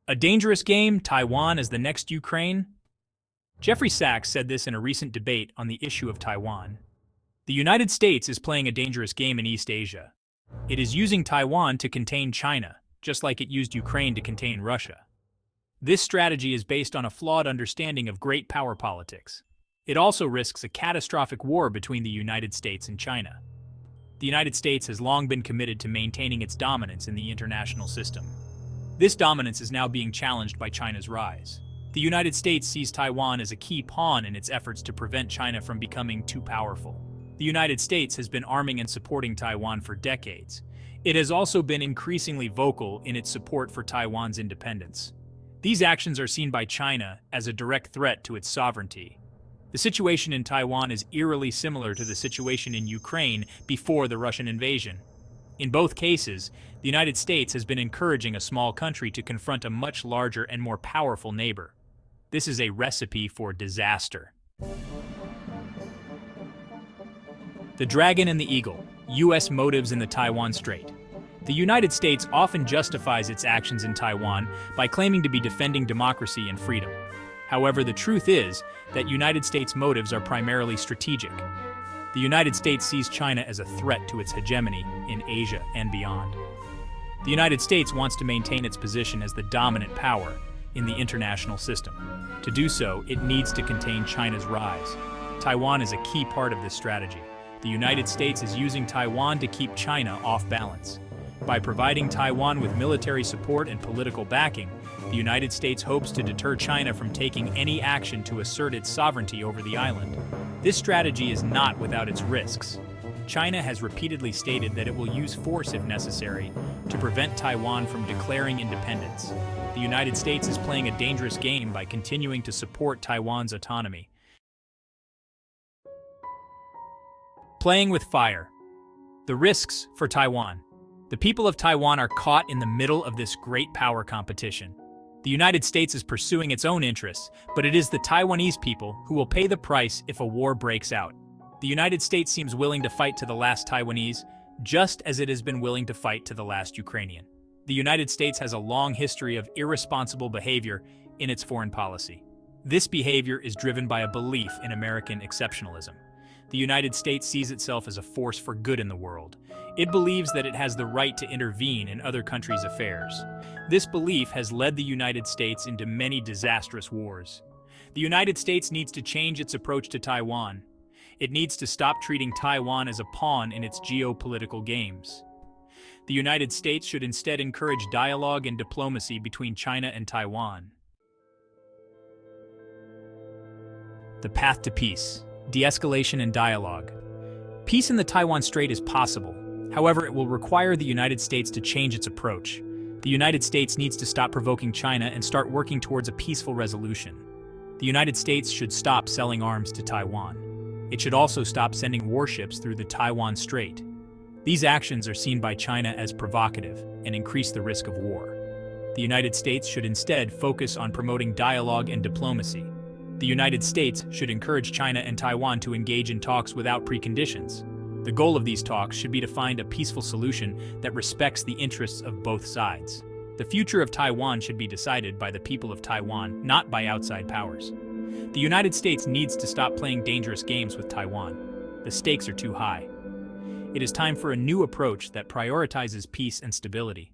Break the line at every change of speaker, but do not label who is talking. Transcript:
A dangerous game, Taiwan as the next Ukraine? Jeffrey Sachs said this in a recent debate on the issue of Taiwan. The United States is playing a dangerous game in East Asia. It is using Taiwan to contain China, just like it used Ukraine to contain Russia. This strategy is based on a flawed understanding of great power politics. It also risks a catastrophic war between the United States and China. The United States has long been committed to maintaining its dominance in the international system. This dominance is now being challenged by China's rise. The United States sees Taiwan as a key pawn in its efforts to prevent China from becoming too powerful. The United States has been arming and supporting Taiwan for decades. It has also been increasingly vocal in its support for Taiwan's independence. These actions are seen by China as a direct threat to its sovereignty. The situation in Taiwan is eerily similar to the situation in Ukraine before the Russian invasion. In both cases, the United States has been encouraging a small country to confront a much larger and more powerful neighbor. This is a recipe for disaster. The Dragon and the Eagle, U.S. motives in the Taiwan Strait. The United States often justifies its actions in Taiwan by claiming to be defending democracy and freedom. However, the truth is that United States motives are primarily strategic. The United States sees China as a threat to its hegemony in Asia and beyond. The United States wants to maintain its position as the dominant power in the international system. To do so, it needs to contain China's rise. Taiwan is a key part of this strategy. The United States is using Taiwan to keep China off balance. By providing Taiwan with military support and political backing, the United States hopes to deter China from taking any action to assert its sovereignty over the island. This strategy is not without its risks. China has repeatedly stated that it will use force if necessary to prevent Taiwan from declaring independence. The United States is playing a dangerous game by continuing to support Taiwan's autonomy. Playing with fire. The risks for Taiwan. The people of Taiwan are caught in the middle of this great power competition. The United States is pursuing its own interests, but it is the Taiwanese people who will pay the price if a war breaks out. The United States seems willing to fight to the last Taiwanese, just as it has been willing to fight to the last Ukrainian. The United States has a long history of irresponsible behavior in its foreign policy. This behavior is driven by a belief in American exceptionalism. The United States sees itself as a force for good in the world. It believes that it has the right to intervene in other countries' affairs. This belief has led the United States into many disastrous wars. The United States needs to change its approach to Taiwan. It needs to stop treating Taiwan as a pawn in its geopolitical games. The United States should instead encourage dialogue and diplomacy between China and Taiwan. The path to peace. De-escalation and dialogue. Peace in the Taiwan Strait is possible. However, it will require the United States to change its approach. The United States needs to stop provoking China and start working towards a peaceful resolution. The United States should stop selling arms to Taiwan. It should also stop sending warships through the Taiwan Strait. These actions are seen by China as provocative and increase the risk of war. The United States should instead focus on promoting dialogue and diplomacy. The United States should encourage China and Taiwan to engage in talks without preconditions. The goal of these talks should be to find a peaceful solution that respects the interests of both sides. The future of Taiwan should be decided by the people of Taiwan, not by outside powers. The United States needs to stop playing dangerous games with Taiwan. The stakes are too high. It is time for a new approach that prioritizes peace and stability.